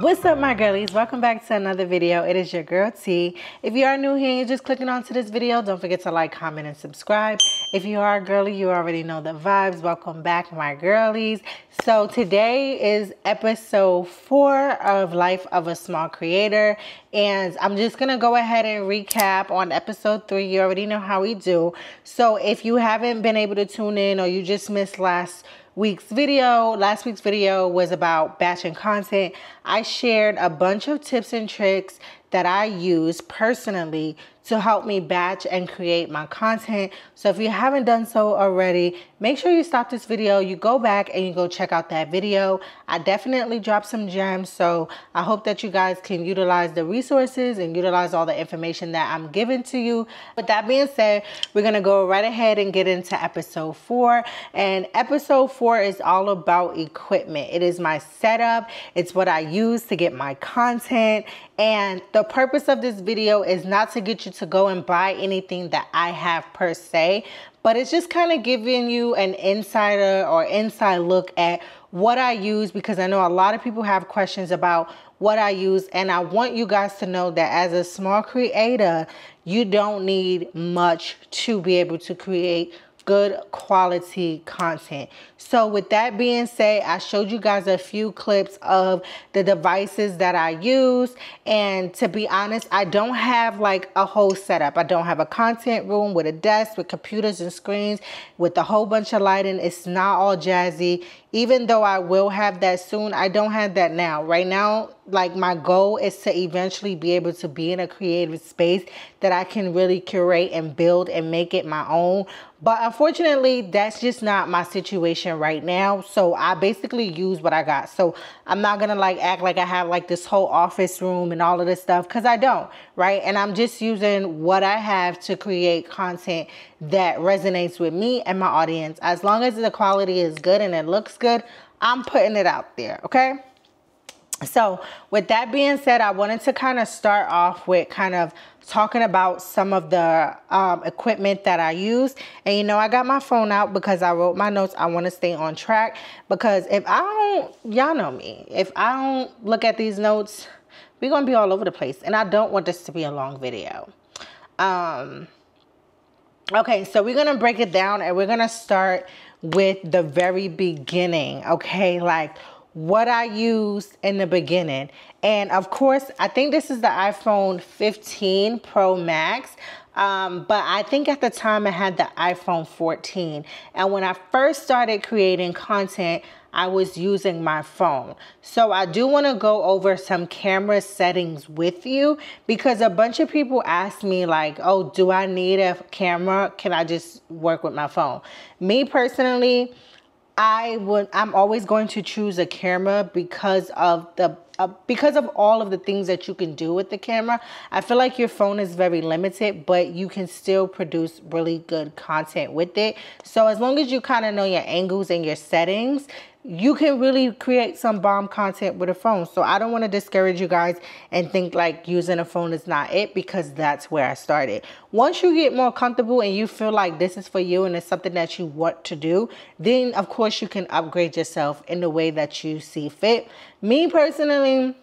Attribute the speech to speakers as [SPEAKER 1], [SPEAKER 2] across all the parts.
[SPEAKER 1] What's up, my girlies? Welcome back to another video. It is your girl T. If you are new here and you're just clicking onto this video, don't forget to like, comment, and subscribe. If you are a girly, you already know the vibes. Welcome back, my girlies. So today is episode 4 of Life of a Small Creator, and I'm just gonna go ahead and recap on episode 3. You already know how we do. So if you haven't been able to tune in or you just missed last week's video was about batching content. I shared a bunch of tips and tricks that I use personally to help me batch and create my content. So if you haven't done so already, make sure you stop this video, you go back and you go check out that video. I definitely dropped some gems, so I hope that you guys can utilize the resources and utilize all the information that I'm giving to you. With that being said, we're gonna go right ahead and get into episode 4. And episode 4 is all about equipment. It is my setup. It's what I use to get my content. And the purpose of this video is not to get you to go and buy anything that I have per se, but it's just kind of giving you an inside look at what I use, because I know a lot of people have questions about what I use, and I want you guys to know that as a small creator, you don't need much to be able to create good quality content. So with that being said, I showed you guys a few clips of the devices that I use, and to be honest, I don't have like a whole setup. I don't have a content room with a desk with computers and screens with a whole bunch of lighting. It's not all jazzy. Even though I will have that soon, I don't have that now. Right now, like, my goal is to eventually be able to be in a creative space that I can really curate and build and make it my own. But unfortunately, that's just not my situation right now. So I basically use what I got. So I'm not gonna like act like I have like this whole office room and all of this stuff, because I don't, right? And I'm just using what I have to create content that resonates with me and my audience. As long as the quality is good and it looks good, I'm putting it out there, okay? So with that being said, I wanted to kind of start off with kind of talking about some of the equipment that I use. And you know, I got my phone out because I wrote my notes. I want to stay on track, because if I don't, y'all know me, if I don't look at these notes, we're going to be all over the place. And I don't want this to be a long video. Okay, so we're going to break it down, and we're going to start with the very beginning, okay? Like, what I used in the beginning. And of course, I think this is the iPhone 15 Pro Max. But I think at the time I had the iPhone 14. And when I first started creating content, I was using my phone. So I do want to go over some camera settings with you, because a bunch of people ask me like, oh, do I need a camera? Can I just work with my phone? Me personally, I'm always going to choose a camera because of all of the things that you can do with the camera. I feel like your phone is very limited, but you can still produce really good content with it. So as long as you kind of know your angles and your settings, you can really create some bomb content with a phone. So I don't want to discourage you guys and think like using a phone is not it, because that's where I started. Once you get more comfortable and you feel like this is for you and it's something that you want to do, then of course you can upgrade yourself in the way that you see fit. Me personally,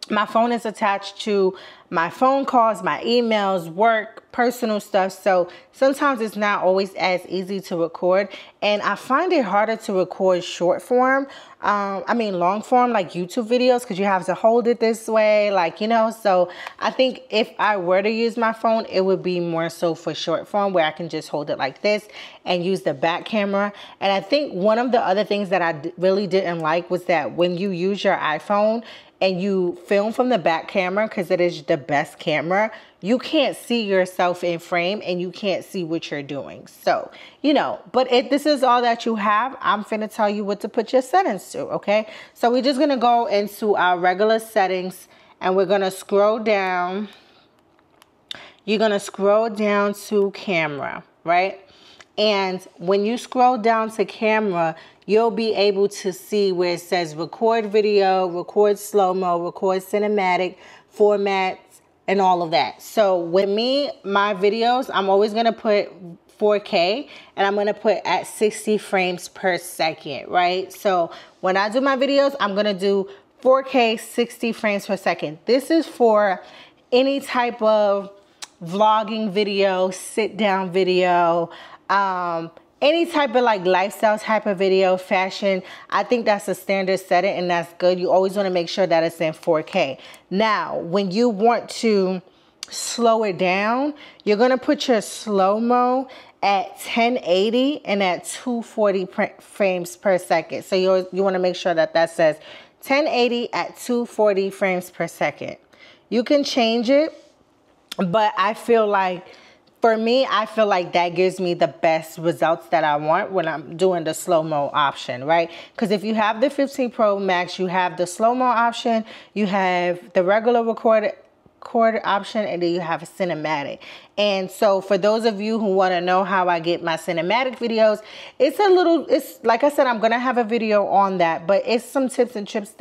[SPEAKER 1] my phone is attached to my phone calls, my emails, work, personal stuff. So sometimes it's not always as easy to record. And I find it harder to record short form. Long form, like YouTube videos, because you have to hold it this way, like, you know. So I think if I were to use my phone, it would be more so for short form, where I can just hold it like this and use the back camera. And I think one of the other things that I really didn't like was that when you use your iPhone and you film from the back camera, because it is the best camera, you can't see yourself in frame and you can't see what you're doing. So, you know, but if this is all that you have, I'm finna tell you what to put your settings to, okay? So we're just gonna go into our regular settings, and we're gonna scroll down. You're gonna scroll down to camera, right? And when you scroll down to camera, you'll be able to see where it says record video, record slow-mo, record cinematic, formats, and all of that. So with me, my videos, I'm always gonna put 4K, and I'm gonna put at 60 frames per second, right? So when I do my videos, I'm gonna do 4K 60 frames per second. This is for any type of vlogging video, sit down video, any type of like lifestyle type of video, fashion. I think that's a standard setting and that's good. You always want to make sure that it's in 4K. Now, when you want to slow it down, you're going to put your slow-mo at 1080 and at 240 frames per second. So you want to make sure that that says 1080 at 240 frames per second. You can change it, but I feel like, for me, I feel like that gives me the best results that I want when I'm doing the slow-mo option, right? Because if you have the 15 Pro Max, you have the slow-mo option, you have the regular record option, and then you have a cinematic. And so for those of you who want to know how I get my cinematic videos, it's like I said, I'm gonna have a video on that, but it's some tips and tricks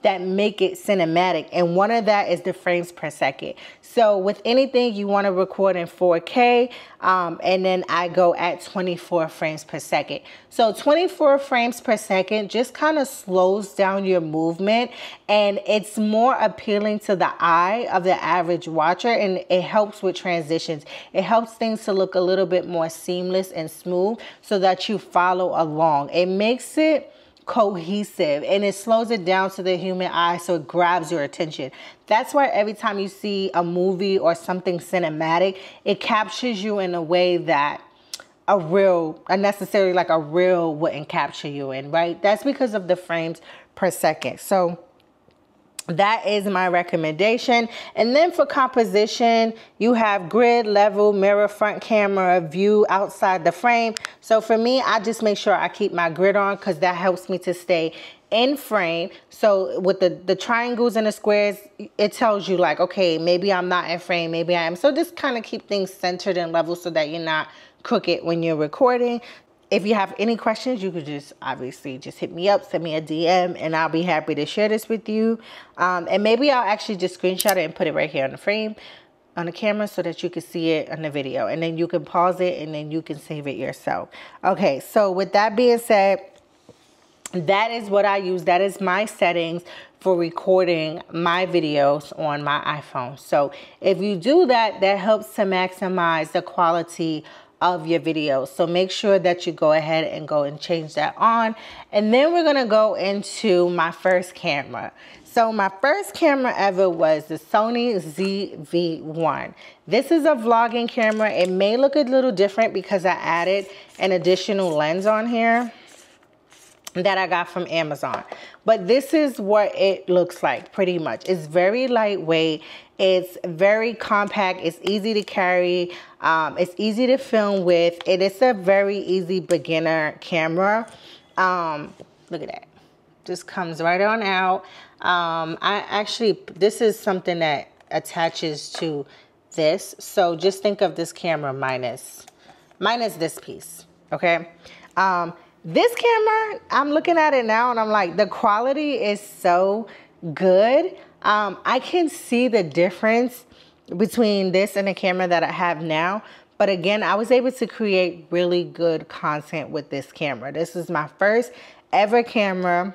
[SPEAKER 1] that make it cinematic, and one of that is the frames per second. So with anything, you want to record in 4K, and then I go at 24 frames per second. So 24 frames per second just kind of slows down your movement, and it's more appealing to the eye of the average watcher, and it helps with transitions. It helps things to look a little bit more seamless and smooth so that you follow along. It makes it cohesive and it slows it down to the human eye so it grabs your attention. That's why every time you see a movie or something cinematic, it captures you in a way that unnecessarily like a reel wouldn't capture you in, right? That's because of the frames per second. So that is my recommendation. And then for composition, you have grid, level, mirror, front camera, view, outside the frame. So for me, I just make sure I keep my grid on because that helps me to stay in frame. So with the triangles and the squares, it tells you like, okay, maybe I'm not in frame, maybe I am. So just kind of keep things centered and level so that you're not crooked when you're recording. If you have any questions, you could just obviously just hit me up, send me a DM, and I'll be happy to share this with you. And maybe I'll actually just screenshot it and put it right here on the frame, on the camera, so that you can see it on the video. And then you can pause it and then you can save it yourself. Okay, so with that being said, that is what I use. That is my settings for recording my videos on my iPhone. So if you do that, that helps to maximize the quality of your videos. So make sure that you go ahead and go and change that on. And then we're gonna go into my first camera. So my first camera ever was the Sony ZV-1. This is a vlogging camera. It may look a little different because I added an additional lens on here that I got from Amazon. But this is what it looks like pretty much. It's very lightweight. It's very compact. It's easy to carry. It's easy to film with. It is a very easy beginner camera. Look at that. Just comes right on out. This is something that attaches to this. So just think of this camera minus this piece, okay? This camera, I'm looking at it now and I'm like, the quality is so good. I can see the difference between this and the camera that I have now. But again, I was able to create really good content with this camera. This is my first ever camera.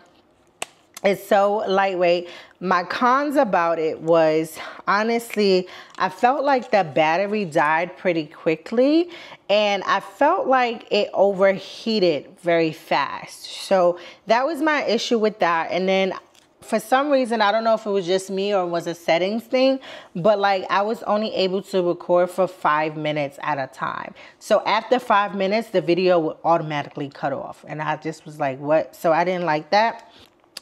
[SPEAKER 1] It's so lightweight. My cons about it was, honestly, I felt like the battery died pretty quickly and I felt like it overheated very fast. So that was my issue with that. And then for some reason, I don't know if it was just me or it was a settings thing, but like I was only able to record for 5 minutes at a time. So after 5 minutes, the video would automatically cut off. And I just was like, what? So I didn't like that.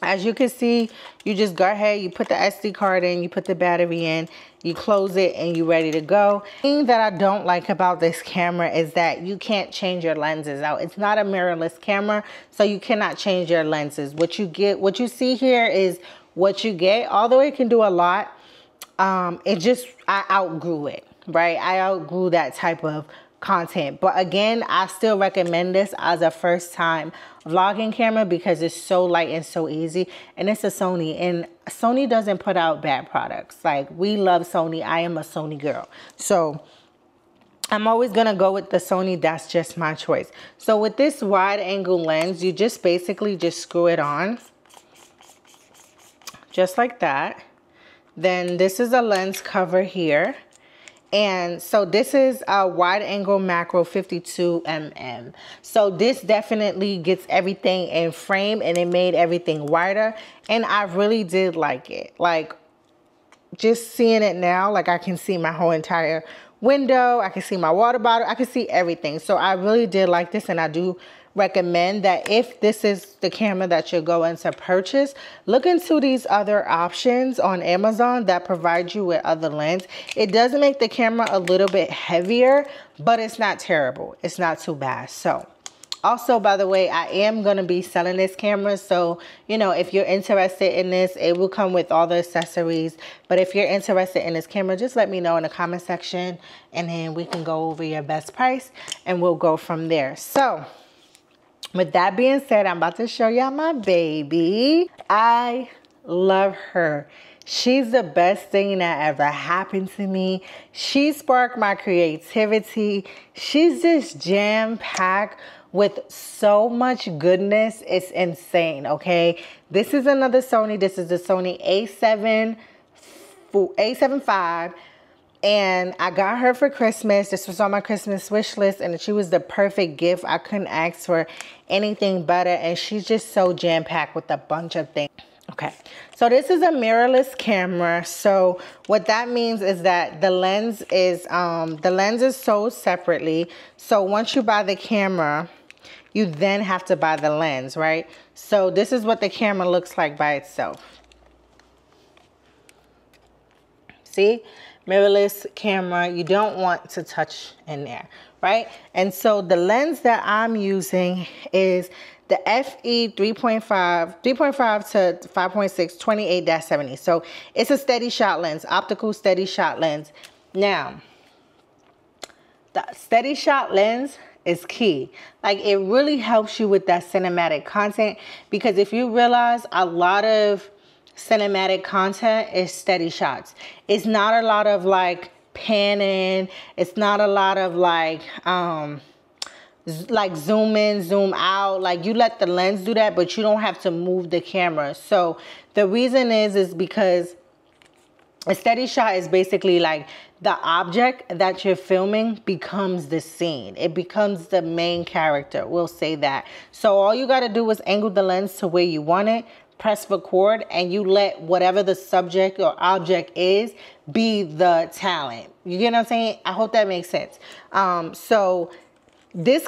[SPEAKER 1] As you can see, you just go ahead, you put the SD card in, you put the battery in, you close it, and you're ready to go. The thing that I don't like about this camera is that you can't change your lenses out. It's not a mirrorless camera, so you cannot change your lenses. What you see here is what you get. Although it can do a lot, I outgrew it, right? I outgrew that type of content. But again, I still recommend this as a first time vlogging camera because it's so light and so easy, and it's a Sony, and Sony doesn't put out bad products. Like, we love Sony. I am a Sony girl, so I'm always gonna go with the Sony. That's just my choice. So with this wide angle lens, you just basically just screw it on just like that. Then this is a lens cover here. And so this is a wide angle macro 52 mm. So this definitely gets everything in frame, and it made everything wider. And I really did like it. Like, just seeing it now, like I can see my whole entire window. I can see my water bottle. I can see everything. So I really did like this, and I do recommend that if this is the camera that you're going to purchase, look into these other options on Amazon that provide you with other lens. It does make the camera a little bit heavier, but it's not terrible. It's not too bad. So also, by the way, I am going to be selling this camera. So, you know, if you're interested in this, it will come with all the accessories. But if you're interested in this camera, just let me know in the comment section, and then we can go over your best price and we'll go from there. So with that being said, I'm about to show y'all my baby. I love her. She's the best thing that ever happened to me. She sparked my creativity. She's just jam-packed with so much goodness. It's insane, okay? This is another Sony. This is the Sony A7 A7 V. And I got her for Christmas. This was on my Christmas wish list, and she was the perfect gift. I couldn't ask for anything better. And she's just so jam-packed with a bunch of things. Okay, so this is a mirrorless camera. So what that means is that the lens is sold separately. So once you buy the camera, you then have to buy the lens, right? So this is what the camera looks like by itself. See? Mirrorless camera, you don't want to touch in there, right? And so the lens that I'm using is the FE 3.5 to 5.6 28-70. So it's a steady shot lens, optical steady shot lens. Now, the steady shot lens is key. Like, it really helps you with that cinematic content, because if you realize, a lot of cinematic content is steady shots. It's not a lot of like panning. It's not a lot of like zoom in, zoom out. Like, you let the lens do that, but you don't have to move the camera. So the reason is because a steady shot is basically like the object that you're filming becomes the scene. It becomes the main character. We'll say that. So all you got to do is angle the lens to where you want it, press record, and you let whatever the subject or object is be the talent. You get what I'm saying? I hope that makes sense. So this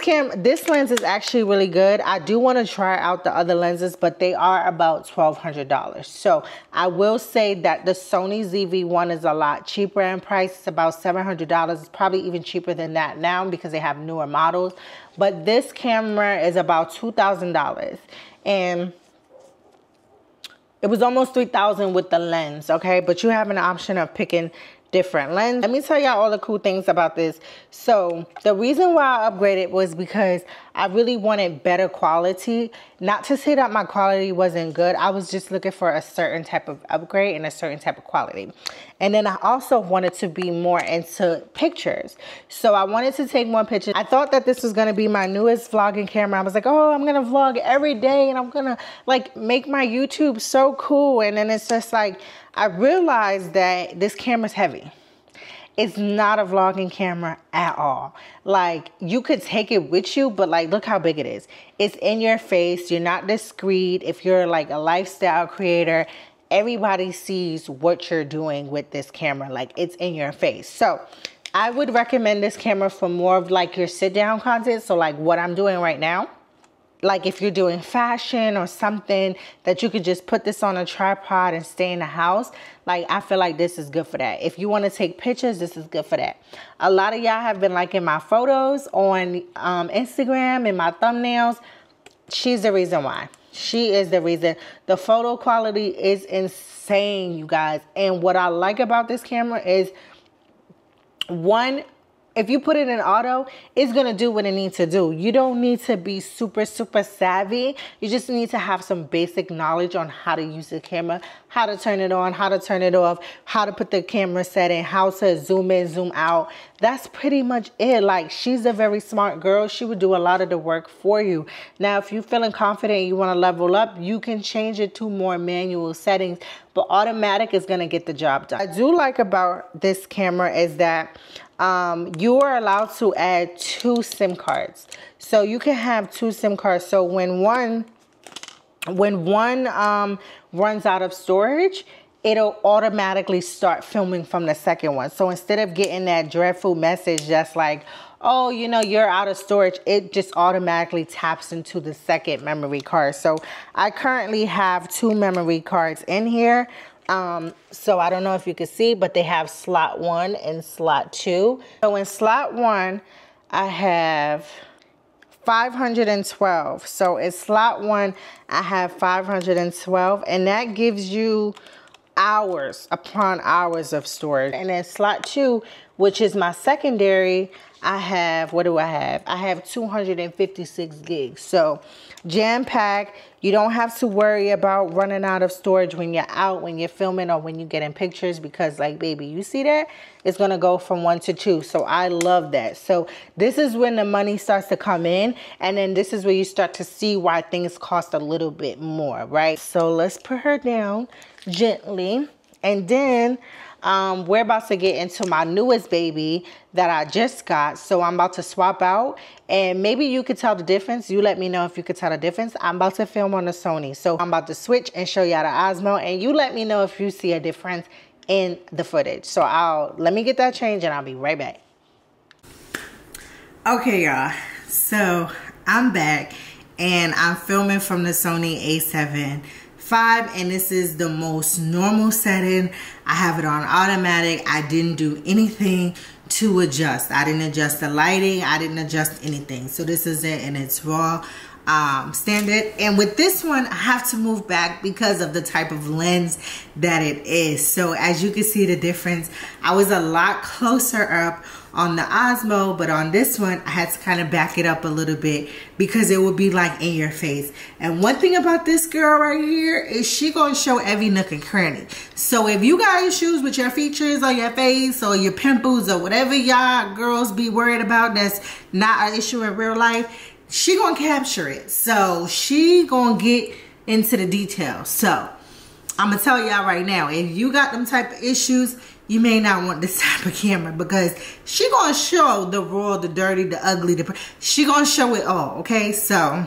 [SPEAKER 1] lens is actually really good. I do want to try out the other lenses, but they are about $1,200. So I will say that the Sony ZV-1 is a lot cheaper in price. It's about $700. It's probably even cheaper than that now because they have newer models. But this camera is about $2,000. And it was almost $3,000 with the lens, okay? But you have an option of picking different lens. Let me tell y'all all the cool things about this. So the reason why I upgraded was because I really wanted better quality. Not to say that my quality wasn't good. I was just looking for a certain type of upgrade and a certain type of quality. And then I also wanted to be more into pictures. So I wanted to take more pictures. I thought that this was gonna be my newest vlogging camera. I was like, oh, I'm gonna vlog every day and I'm gonna like make my YouTube so cool. And then it's just like, I realized that this camera's heavy. It's not a vlogging camera at all. Like, you could take it with you, but like, look how big it is. It's in your face. You're not discreet. If you're like a lifestyle creator, everybody sees what you're doing with this camera. Like, it's in your face. So I would recommend this camera for more of like your sit down content. So like what I'm doing right now. Like if you're doing fashion or something that you could just put this on a tripod and stay in the house, like I feel like this is good for that. If you want to take pictures, this is good for that. A lot of y'all have been liking my photos on Instagram and my thumbnails. She's the reason why. She is the reason. The photo quality is insane, you guys. And what I like about this camera is, one, if you put it in auto, it's going to do what it needs to do. You don't need to be super savvy. You just need to have some basic knowledge on how to use the camera, how to turn it on, how to turn it off, how to put the camera setting, how to zoom in, zoom out. That's pretty much it. Like, she's a very smart girl. She would do a lot of the work for you. Now, if you're feeling confident and you want to level up, you can change it to more manual settings, but automatic is going to get the job done. I do like about this camera is that you are allowed to add 2 SIM cards. So you can have 2 SIM cards. So when one runs out of storage, it'll automatically start filming from the second one. So instead of getting that dreadful message that's like, oh, you know, you're out of storage, it just automatically taps into the second memory card. So I currently have 2 memory cards in here. So I don't know if you can see, but they have slot 1 and slot 2. So in slot 1, I have 512. So in slot 1, I have 512, and that gives you hours upon hours of storage. And then slot 2, which is my secondary, I have, what do I have? I have 256 gigs. So jam-packed. You don't have to worry about running out of storage when you're out, when you're filming, or when you're getting pictures, because like, baby, you see that? It's going to go from 1 to 2. So I love that. So this is when the money starts to come in, and then this is where you start to see why things cost a little bit more, right? So let's put her down gently, and then we're about to get into my newest baby that I just got. So I'm about to swap out, and maybe you could tell the difference. You let me know if you could tell the difference. I'm about to film on the Sony. So I'm about to switch and show y'all the Osmo, and you let me know if you see a difference in the footage. So let me get that change and I'll be right back. Okay, y'all. So I'm back and I'm filming from the Sony a7 V, and this is the most normal setting. I have it on automatic. I didn't do anything to adjust. I didn't adjust the lighting. I didn't adjust anything. So this is it in its raw standard. And with this one, I have to move back because of the type of lens that it is. So as you can see the difference, I was a lot closer up on the Osmo, but on this one I had to kind of back it up a little bit because it would be like in your face. And one thing about this girl right here is she gonna show every nook and cranny. So if you got issues with your features or your face or your pimples or whatever y'all girls be worried about that's not an issue in real life, she gonna capture it. So she gonna get into the details. So I'm gonna tell y'all right now, if you got them type of issues, you may not want this type of camera because she gonna show the raw, the dirty, the ugly, she gonna show it all, okay? So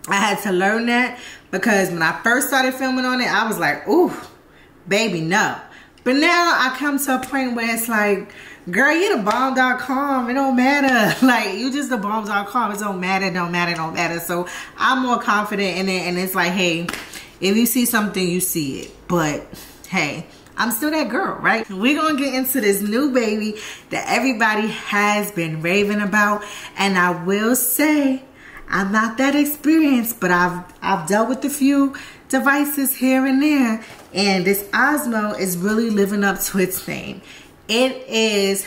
[SPEAKER 1] I had to learn that because when I first started filming on it, I was like, ooh, baby, no. But now I come to a point where it's like, girl, you the bomb.com, it don't matter. Like, you just the bomb.com, it don't matter, don't matter, don't matter. So I'm more confident in it, and it's like, hey, if you see something, you see it. But hey, I'm still that girl, right? We're gonna get into this new baby that everybody has been raving about. And I will say, I'm not that experienced, but I've dealt with a few devices here and there. And this Osmo is really living up to its name. It is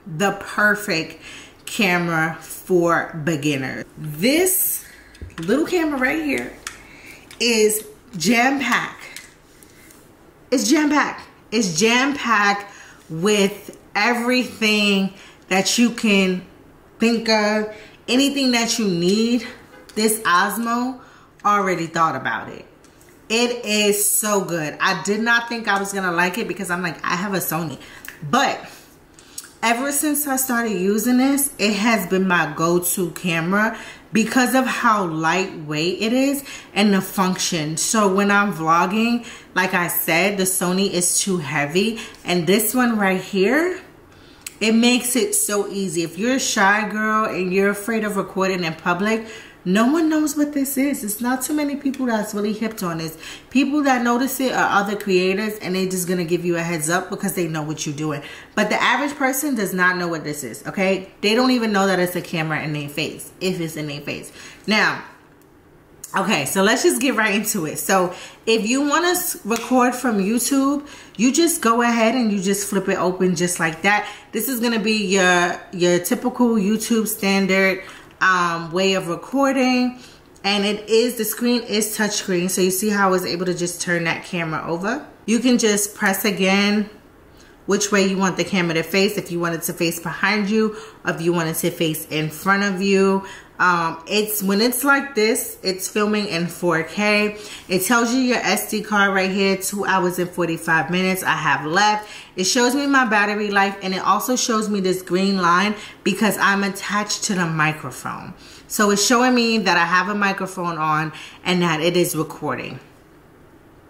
[SPEAKER 1] the perfect camera for beginners. This little camera right here is jam-packed. It's jam-packed. It's jam-packed with everything that you can think of. Anything that you need, this Osmo already thought about it. It is so good. I did not think I was gonna like it because I'm like, I have a Sony. But ever since I started using this, it has been my go-to camera because of how lightweight it is and the function. So when I'm vlogging, like I said, the Sony is too heavy, and this one right here, it makes it so easy. If you're a shy girl and you're afraid of recording in public, no one knows what this is. It's not too many people that's really hipped on this. People that notice it are other creators, and they're just gonna give you a heads up because they know what you're doing. But the average person does not know what this is, okay? They don't even know that it's a camera in their face, if it's in their face. Now, Okay, so let's just get right into it. So if you want to record from YouTube, you just go ahead and you just flip it open just like that. This is going to be your typical YouTube standard way of recording. And the screen is touchscreen. So you see how I was able to just turn that camera over. You can just press again which way you want the camera to face, if you want it to face behind you, or if you want it to face in front of you. When it's like this, it's filming in 4K. It tells you your SD card right here, 2 hours and 45 minutes I have left. It shows me my battery life, and it also shows me this green line because I'm attached to the microphone. So it's showing me that I have a microphone on and that it is recording.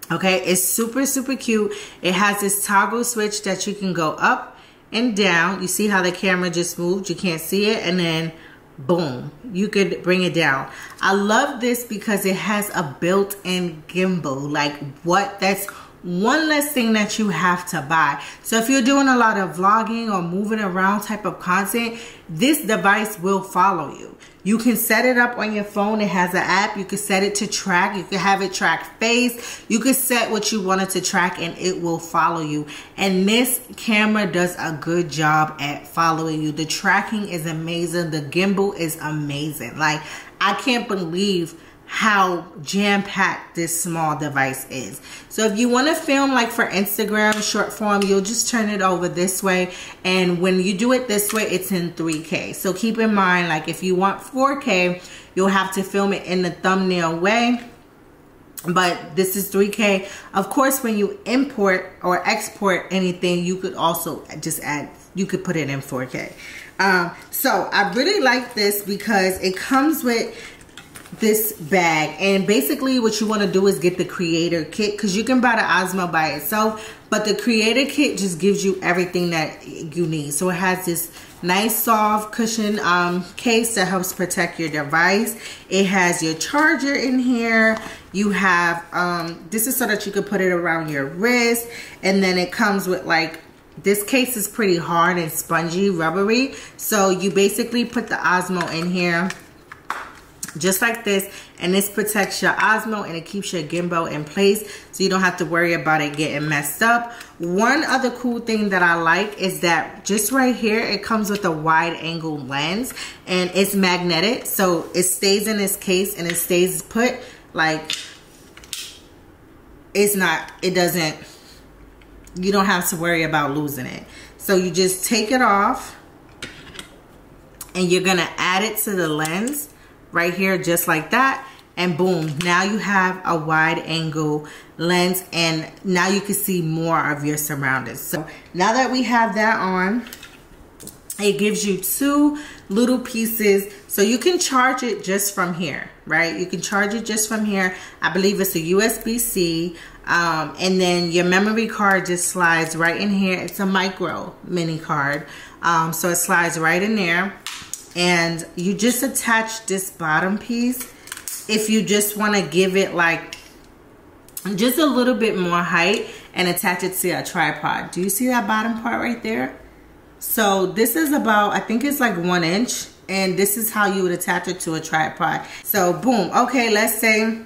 [SPEAKER 1] Okay, it's super, super cute. It has this toggle switch that you can go up and down. You see how the camera just moved? You can't see it, and then boom, you could bring it down. I love this because it has a built-in gimbal. Like, what? That's one less thing that you have to buy. So if you're doing a lot of vlogging or moving around type of content, this device will follow you. You can set it up on your phone. It has an app. You can set it to track. You can have it track face. You can set what you want it to track and it will follow you. And this camera does a good job at following you. The tracking is amazing. The gimbal is amazing. Like, I can't believe how jam-packed this small device is. So if you want to film like for Instagram short form, you'll just turn it over this way, and when you do it this way, it's in 3K. So keep in mind, like if you want 4K, you'll have to film it in the thumbnail way, but this is 3K. Of course, when you import or export anything, you could also just you could put it in 4K. So I really like this because it comes with this bag, and basically what you want to do is get the creator kit, because you can buy the Osmo by itself, but the creator kit just gives you everything that you need. So it has this nice soft cushion case that helps protect your device. It has your charger in here. You have this is so that you can put it around your wrist, and then it comes with like, this case is pretty hard and spongy, rubbery, so you basically put the Osmo in here just like this, and this protects your Osmo and it keeps your gimbal in place, so you don't have to worry about it getting messed up. One other cool thing that I like is that just right here, it comes with a wide angle lens, and it's magnetic, so it stays in this case and it stays put. Like, you don't have to worry about losing it. So you just take it off and you're gonna add it to the lens right here, just like that, and boom, now you have a wide angle lens, and now you can see more of your surroundings. So now that we have that on, it gives you 2 little pieces, so you can charge it just from here, right? You can charge it just from here. I believe it's a USB-C, and then your memory card just slides right in here. It's a micro mini card, so it slides right in there. And you just attach this bottom piece if you just want to give it like just a little bit more height, and attach it to a tripod. Do you see that bottom part right there? So this is about, I think it's like 1 inch, and this is how you would attach it to a tripod. So boom, okay, let's say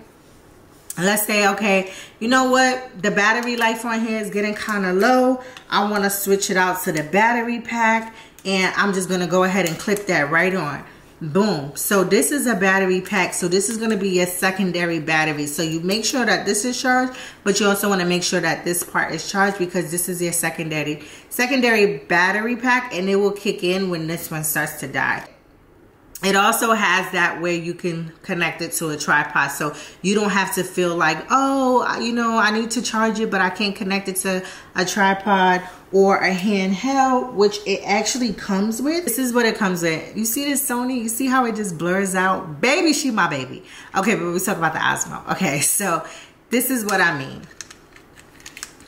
[SPEAKER 1] okay, you know what, the battery life on here is getting kind of low. I want to switch it out to the battery pack, and I'm just gonna go ahead and clip that right on. Boom. So this is a battery pack, so this is going to be your secondary battery. So you make sure that this is charged, but you also want to make sure that this part is charged, because this is your secondary battery pack, and it will kick in when this one starts to die. It also has that where you can connect it to a tripod, so you don't have to feel like, oh, you know, I need to charge it, but I can't connect it to a tripod or a handheld, which it actually comes with. This is what it comes with. You see this Sony? You see how it just blurs out? Baby, she my baby. Okay, but we talk about the Osmo. Okay, so this is what I mean.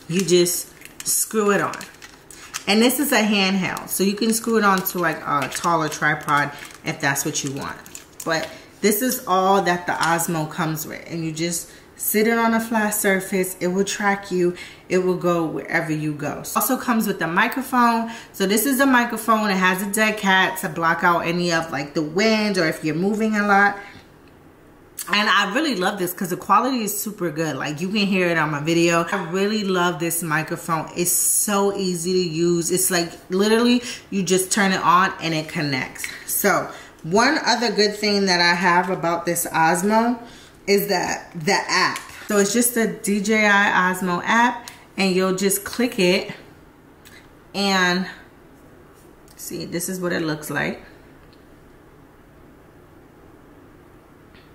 [SPEAKER 1] You just screw it on. And this is a handheld, so you can screw it on to like a taller tripod if that's what you want. But this is all that the Osmo comes with, and you just sit it on a flat surface. It will track you. It will go wherever you go. Also comes with a microphone. So this is a microphone. It has a dead cat to block out any of like the wind, or if you're moving a lot. And I really love this because the quality is super good. Like, you can hear it on my video. I really love this microphone. It's so easy to use. It's like literally you just turn it on and it connects. So one other good thing that I have about this Osmo is that the app. So it's just the DJI Osmo app, and you'll just click it and see, this is what it looks like.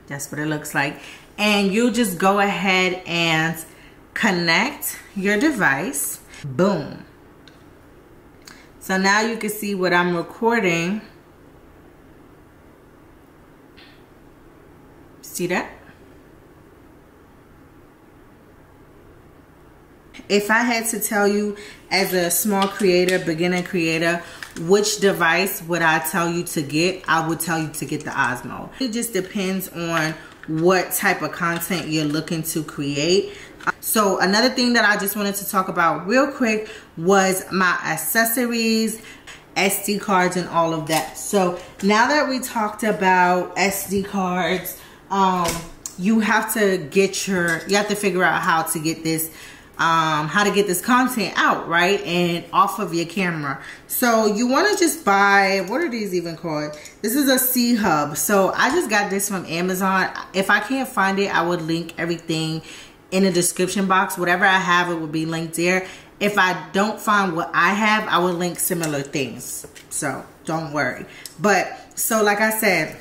[SPEAKER 1] That's what it looks like. And you just go ahead and connect your device. Boom. So now you can see what I'm recording. See that? If I had to tell you as a small creator, beginner creator, which device would I tell you to get, I would tell you to get the Osmo. It just depends on what type of content you're looking to create. So another thing that I just wanted to talk about real quick was my accessories, SD cards, and all of that. So now that we talked about SD cards, you have to figure out how to get this content out, right? And off of your camera. So you want to just buy, what are these even called? This is a C hub. So I just got this from Amazon. If I can't find it, I would link everything in the description box. Whatever I have, it will be linked there. If I don't find what I have, I will link similar things. So don't worry. But so like I said,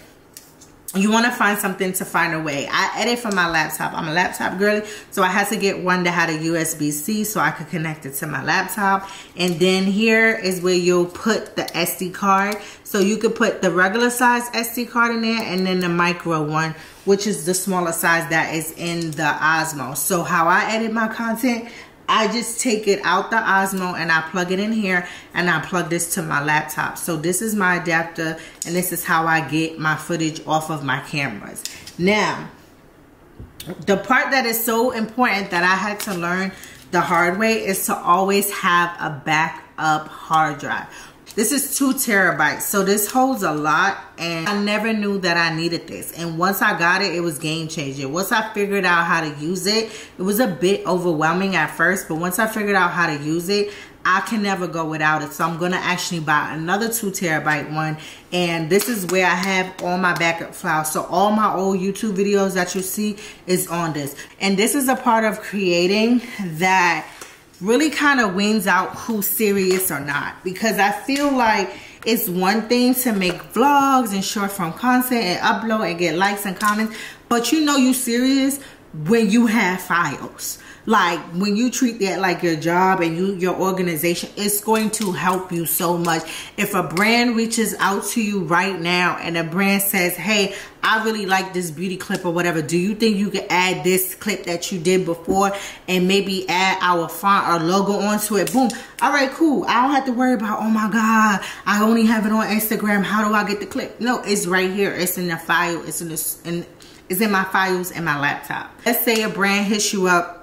[SPEAKER 1] you want to find something to find a way. I edit from my laptop. I'm a laptop girly, so I had to get one that had a USB-C so I could connect it to my laptop. And then here is where you'll put the SD card. So you could put the regular size SD card in there, and then the micro one, which is the smaller size that is in the Osmo. So how I edit my content, I just take it out the Osmo and I plug it in here, and I plug this to my laptop. So this is my adapter, and this is how I get my footage off of my cameras. Now, the part that is so important that I had to learn the hard way is to always have a backup hard drive. This is 2 terabytes, so this holds a lot, and I never knew that I needed this. And once I got it, it was game changing. Once I figured out how to use it, it was a bit overwhelming at first, but once I figured out how to use it, I can never go without it. So I'm gonna actually buy another 2 terabyte one, and this is where I have all my backup files. So all my old YouTube videos that you see is on this. And this is a part of creating that really kind of weans out who's serious or not, because I feel like it's one thing to make vlogs and short form content and upload and get likes and comments, but you know you serious when you have files. Like when you treat that like your job and your organization, it's going to help you so much. If a brand reaches out to you right now and a brand says, hey, I really like this beauty clip or whatever, do you think you could add this clip that you did before and maybe add our font or logo onto it? Boom. All right, cool. I don't have to worry about, oh my God, I only have it on Instagram. How do I get the clip? No, it's right here. It's in the file. It's in my files in my laptop. Let's say a brand hits you up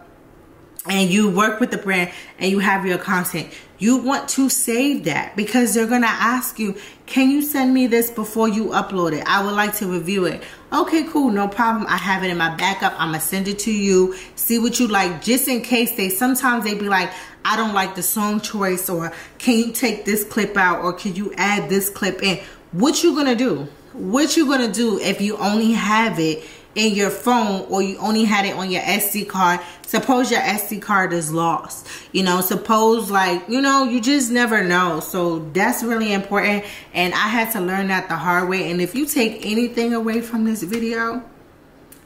[SPEAKER 1] and you work with the brand and you have your content. You want to save that because they're gonna ask you, can you send me this before you upload it? I would like to review it. Okay, cool, no problem. I have it in my backup. I'm gonna send it to you. See what you like, just in case sometimes they be like, I don't like the song choice, or can you take this clip out, or can you add this clip in? What you gonna do? What you gonna do if you only have it in your phone, or you only had it on your SD card? Suppose your SD card is lost, you know, suppose, like, you know, you just never know. So that's really important, and I had to learn that the hard way. And if you take anything away from this video,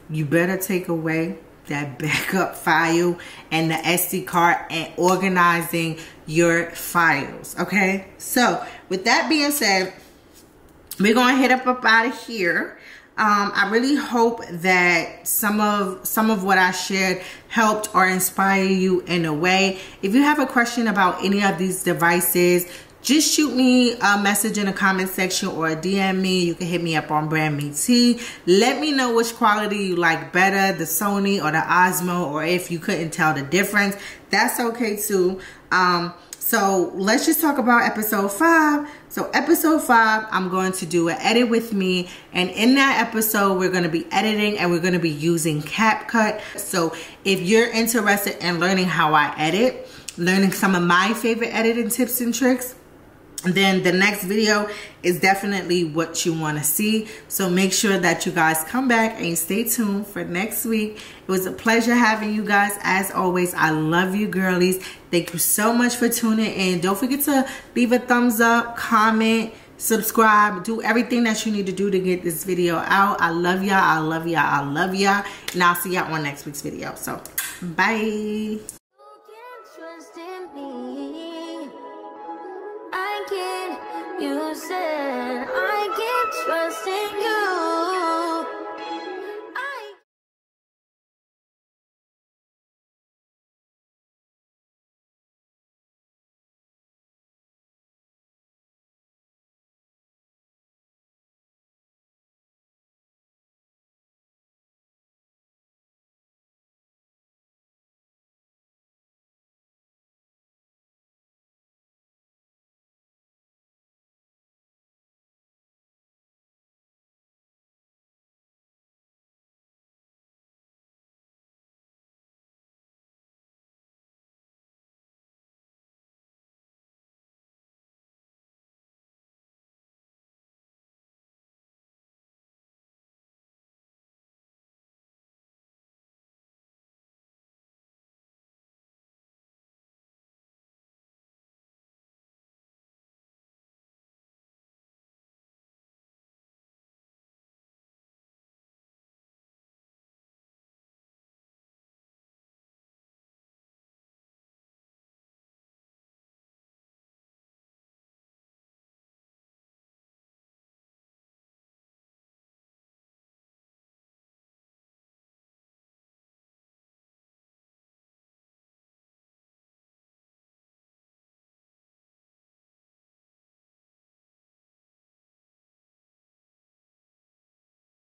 [SPEAKER 1] you better take away that backup file and the SD card and organizing your files. Okay, so with that being said, we're gonna head up out of here. I really hope that some of what I shared helped or inspire you in a way. If you have a question about any of these devices, just shoot me a message in the comment section or DM me. You can hit me up on Brand Me Tea. Let me know which quality you like better, the Sony or the Osmo, or if you couldn't tell the difference, that's okay too. So let's just talk about episode 5. So episode 5, I'm going to do an edit with me, and in that episode we're going to be editing and we're going to be using CapCut. So if you're interested in learning how I edit, learning some of my favorite editing tips and tricks, then the next video is definitely what you want to see. So make sure that you guys come back and stay tuned for next week. It was a pleasure having you guys. As always, I love you girlies. Thank you so much for tuning in. Don't forget to leave a thumbs up, comment, subscribe, do everything that you need to do to get this video out. I love y'all. I love y'all. I love y'all. And I'll see y'all on next week's video. So bye.